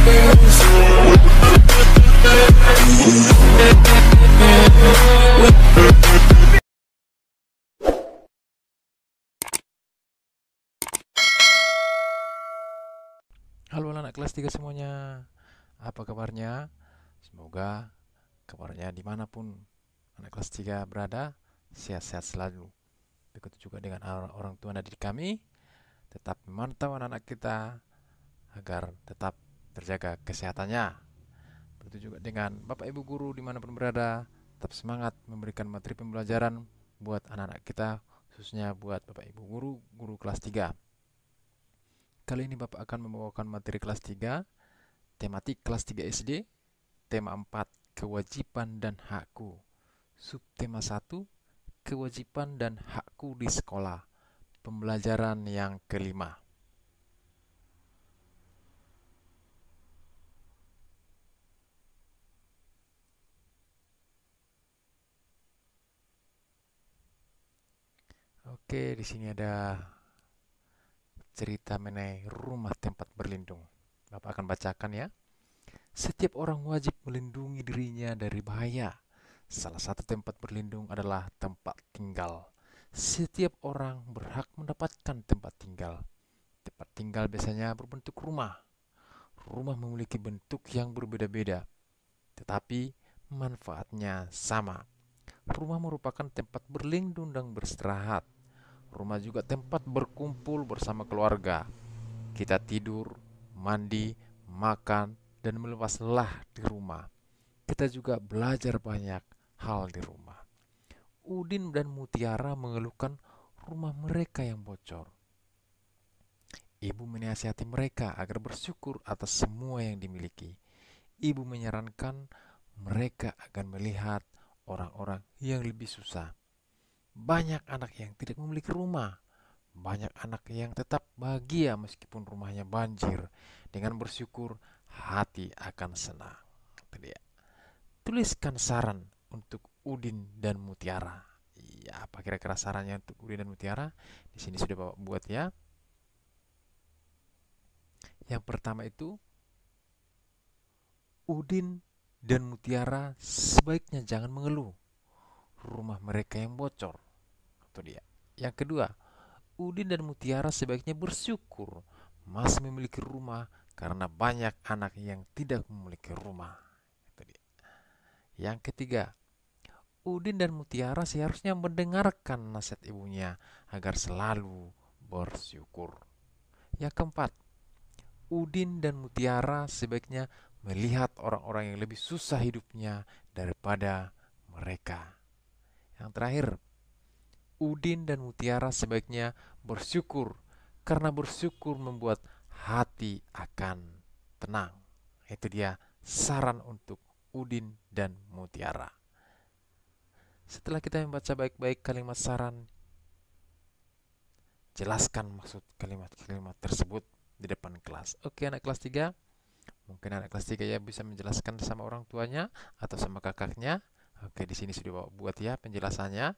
Halo anak kelas 3 semuanya, apa kabarnya? Semoga kabarnya dimanapun anak kelas 3 berada, sehat-sehat selalu. Begitu juga dengan orang tua dan didik kami, tetap memantau anak-anak kita agar tetap terjaga kesehatannya. Begitu juga dengan Bapak Ibu Guru dimanapun berada, tetap semangat memberikan materi pembelajaran buat anak-anak kita, khususnya buat Bapak Ibu Guru, guru kelas 3. Kali ini Bapak akan membawakan materi kelas 3, tematik kelas 3 SD, tema 4, kewajiban dan hakku. Subtema 1, kewajiban dan hakku di sekolah. Pembelajaran yang kelima. Oke, di sini ada cerita mengenai rumah tempat berlindung. Bapak akan bacakan ya. Setiap orang wajib melindungi dirinya dari bahaya. Salah satu tempat berlindung adalah tempat tinggal. Setiap orang berhak mendapatkan tempat tinggal. Tempat tinggal biasanya berbentuk rumah. Rumah memiliki bentuk yang berbeda-beda, tetapi manfaatnya sama. Rumah merupakan tempat berlindung dan beristirahat. Rumah juga tempat berkumpul bersama keluarga. Kita tidur, mandi, makan, dan melepas lelah di rumah. Kita juga belajar banyak hal di rumah. Udin dan Mutiara mengeluhkan rumah mereka yang bocor. Ibu menasihati mereka agar bersyukur atas semua yang dimiliki. Ibu menyarankan mereka agar melihat orang-orang yang lebih susah. Banyak anak yang tidak memiliki rumah. Banyak anak yang tetap bahagia meskipun rumahnya banjir. Dengan bersyukur, hati akan senang. Itu dia. Tuliskan saran untuk Udin dan Mutiara. Ya, apa kira-kira sarannya untuk Udin dan Mutiara? Di sini sudah Bapak buat ya. Yang pertama itu, Udin dan Mutiara sebaiknya jangan mengeluh rumah mereka yang bocor. Itu dia. Yang kedua, Udin dan Mutiara sebaiknya bersyukur masih memiliki rumah karena banyak anak yang tidak memiliki rumah. Itu dia. Yang ketiga, Udin dan Mutiara seharusnya mendengarkan nasihat ibunya agar selalu bersyukur. Yang keempat, Udin dan Mutiara sebaiknya melihat orang-orang yang lebih susah hidupnya daripada mereka. Yang terakhir, Udin dan Mutiara sebaiknya bersyukur karena bersyukur membuat hati akan tenang. Itu dia saran untuk Udin dan Mutiara. Setelah kita membaca baik-baik kalimat saran, jelaskan maksud kalimat-kalimat tersebut di depan kelas. Oke, anak kelas 3. Mungkin anak kelas 3 ya bisa menjelaskan sama orang tuanya atau sama kakaknya. Oke, di sini sudah buat ya penjelasannya.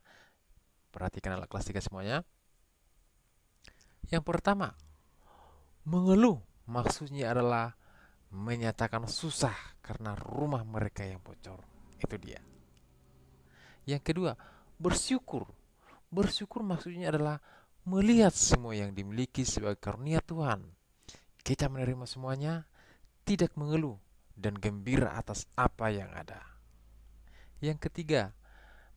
Perhatikan anak kelas 3 semuanya. Yang pertama, mengeluh maksudnya adalah menyatakan susah karena rumah mereka yang bocor. Itu dia. Yang kedua, bersyukur. Bersyukur maksudnya adalah melihat semua yang dimiliki sebagai karunia Tuhan. Kita menerima semuanya, tidak mengeluh, dan gembira atas apa yang ada. Yang ketiga,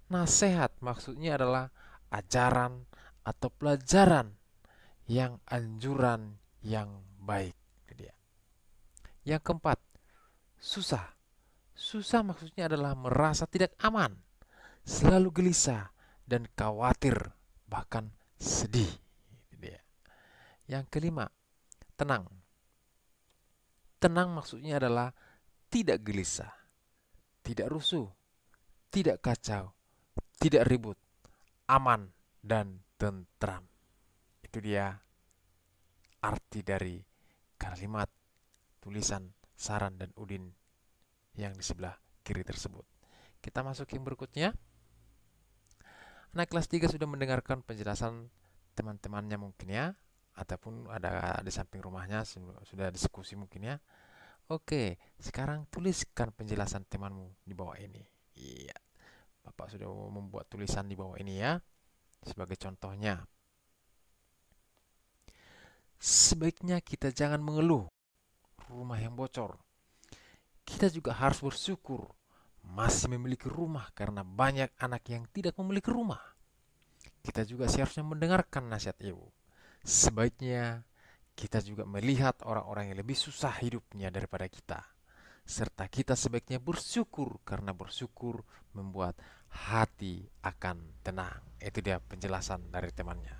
nasihat maksudnya adalah ajaran atau pelajaran yang anjuran yang baik. Yang keempat, susah. Susah maksudnya adalah merasa tidak aman, selalu gelisah dan khawatir, bahkan sedih. Yang kelima, tenang. Tenang maksudnya adalah tidak gelisah, tidak rusuh, tidak kacau, tidak ribut, aman, dan tentram. Itu dia arti dari kalimat tulisan saran dan Udin yang di sebelah kiri tersebut. Kita masuk yang berikutnya. Anak kelas 3 sudah mendengarkan penjelasan teman-temannya mungkin ya, ataupun ada di samping rumahnya sudah diskusi mungkin ya. Oke, sekarang tuliskan penjelasan temanmu di bawah ini. Iya, Bapak sudah membuat tulisan di bawah ini ya. Sebagai contohnya, sebaiknya kita jangan mengeluh rumah yang bocor. Kita juga harus bersyukur masih memiliki rumah karena banyak anak yang tidak memiliki rumah. Kita juga seharusnya mendengarkan nasihat ibu. Sebaiknya kita juga melihat orang-orang yang lebih susah hidupnya daripada kita. Serta kita sebaiknya bersyukur karena bersyukur membuat hati akan tenang. Itu dia penjelasan dari temannya.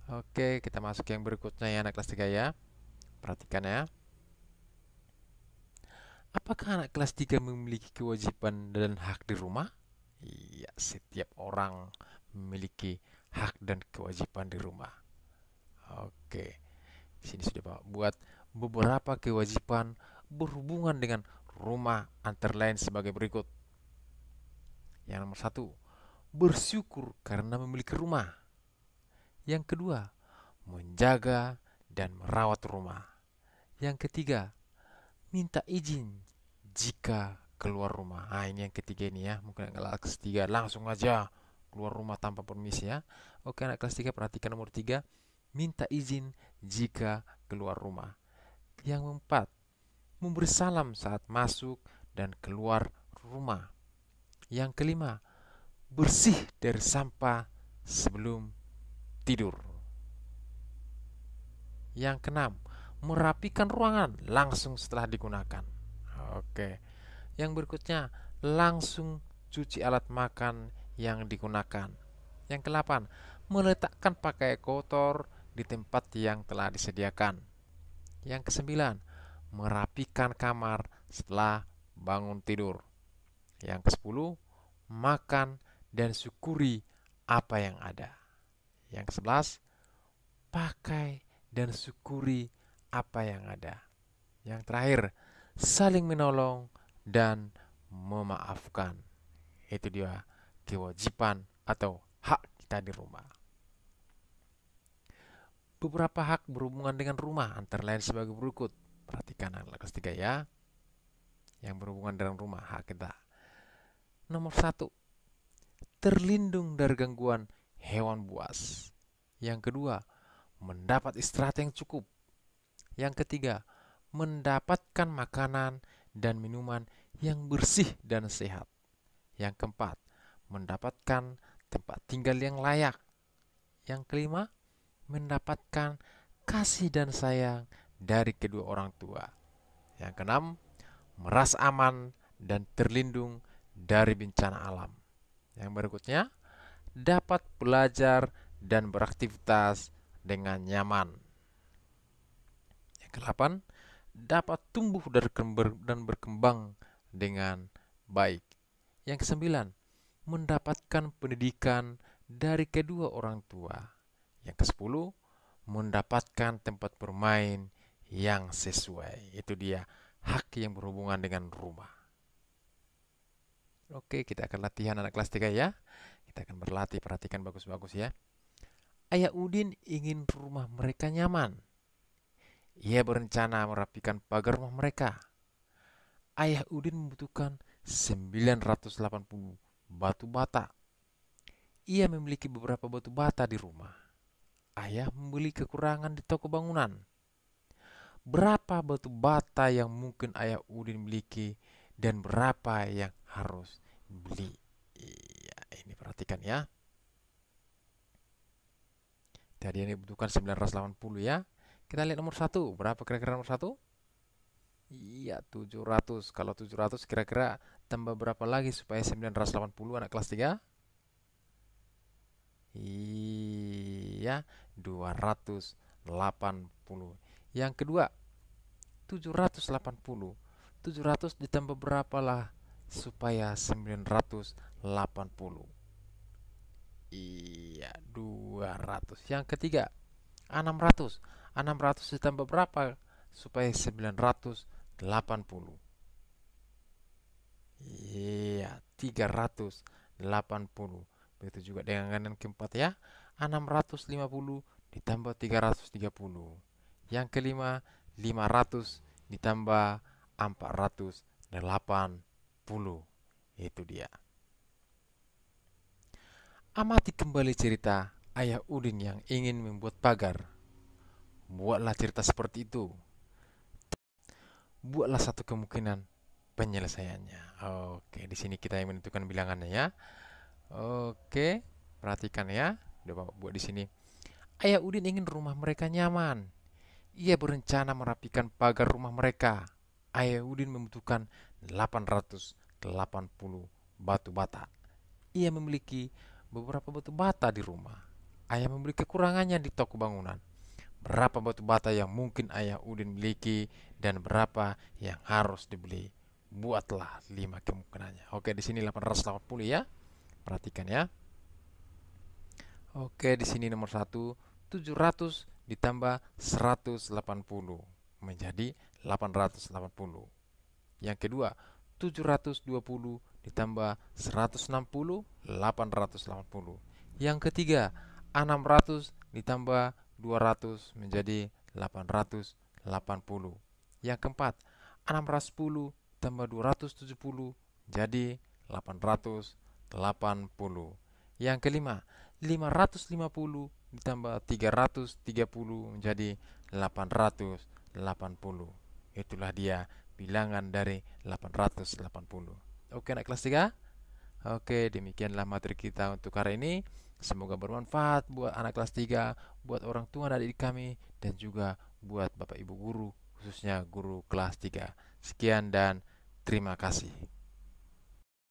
Oke, kita masuk yang berikutnya ya anak kelas 3 ya. Perhatikan ya. Apakah anak kelas 3 memiliki kewajiban dan hak di rumah? Iya, setiap orang memiliki hak dan kewajiban di rumah. Oke, di sini sudah Pak buat beberapa kewajiban berhubungan dengan rumah antara lain sebagai berikut. Yang nomor satu, bersyukur karena memiliki rumah. Yang kedua, menjaga dan merawat rumah. Yang ketiga, minta izin jika keluar rumah. Nah, ini yang ketiga ini ya. Mungkin anak kelas 3 langsung aja keluar rumah tanpa permisi ya. Oke, anak kelas 3 perhatikan nomor 3, minta izin jika keluar rumah. Yang keempat, memberi salam saat masuk dan keluar rumah. Yang kelima, bersih dari sampah sebelum tidur. Yang keenam, merapikan ruangan langsung setelah digunakan. Oke. Yang berikutnya, langsung cuci alat makan yang digunakan. Yang kedelapan, meletakkan pakaian kotor di tempat yang telah disediakan. Yang kesembilan, merapikan kamar setelah bangun tidur. Yang kesepuluh, makan dan syukuri apa yang ada. Yang kesebelas, pakai dan syukuri apa yang ada. Yang terakhir, saling menolong dan memaafkan. Itu dia kewajiban atau hak kita di rumah. Beberapa hak berhubungan dengan rumah antara lain sebagai berikut. Perhatikan anak kelas 3 ya. Yang berhubungan dengan rumah hak kita. Nomor satu, terlindung dari gangguan hewan buas. Yang kedua, mendapat istirahat yang cukup. Yang ketiga, mendapatkan makanan dan minuman yang bersih dan sehat. Yang keempat, mendapatkan tempat tinggal yang layak. Yang kelima, mendapatkan kasih dan sayang dari kedua orang tua. Yang keenam, merasa aman dan terlindung dari bencana alam. Yang berikutnya, dapat belajar dan beraktivitas dengan nyaman. Yang kedelapan, dapat tumbuh dan berkembang dengan baik. Yang kesembilan, mendapatkan pendidikan dari kedua orang tua. Yang kesepuluh, mendapatkan tempat bermain yang sesuai. Itu dia hak yang berhubungan dengan rumah. Oke, kita akan latihan anak kelas 3 ya. Kita akan berlatih, perhatikan bagus-bagus ya. Ayah Udin ingin rumah mereka nyaman. Ia berencana merapikan pagar rumah mereka. Ayah Udin membutuhkan 980 batu bata. Ia memiliki beberapa batu bata di rumah. Ayah membeli kekurangan di toko bangunan. Berapa batu bata yang mungkin Ayah Udin miliki dan berapa yang harus beli? Iya, ini perhatikan ya. Tadi yang dibutuhkan 980 ya. Kita lihat nomor satu. Berapa kira-kira nomor satu? Iya, 700. Kalau 700 kira-kira tambah berapa lagi supaya 980 anak kelas 3? Iya, 280. Yang kedua, 780. 700 ditambah berapa lah supaya 980? Iya, 200. Yang ketiga, 600. 600 ditambah berapa supaya 980? Iya, 380. Begitu juga dengan yang keempat ya. 650 ditambah 330. Yang kelima, 500 ditambah 480. Itu dia. Amati kembali cerita Ayah Udin yang ingin membuat pagar. Buatlah cerita seperti itu. Buatlah satu kemungkinan penyelesaiannya. Oke, di sini kita yang menentukan bilangannya ya. Oke, perhatikan ya. Udah Bapak buat di sini. Ayah Udin ingin rumah mereka nyaman. Ia berencana merapikan pagar rumah mereka. Ayah Udin membutuhkan 880 batu bata. Ia memiliki beberapa batu bata di rumah. Ayah memiliki kekurangannya di toko bangunan. Berapa batu bata yang mungkin Ayah Udin miliki dan berapa yang harus dibeli? Buatlah 5 kemungkinannya. Oke, di sini 880 ya. Perhatikan ya. Oke, di sini nomor 1, 700 ditambah 180 menjadi 880. Yang kedua, 720 ditambah 160, 880. Yang ketiga, 600 ditambah 200 menjadi 880. Yang keempat, 610 ditambah 270 jadi 880. Yang kelima, 550 ditambah 330 menjadi 880. Itulah dia bilangan dari 880. Oke, anak kelas 3. Oke, demikianlah materi kita untuk hari ini. Semoga bermanfaat buat anak kelas 3, buat orang tua dan adik kami, dan juga buat Bapak Ibu guru, khususnya guru kelas 3. Sekian dan terima kasih.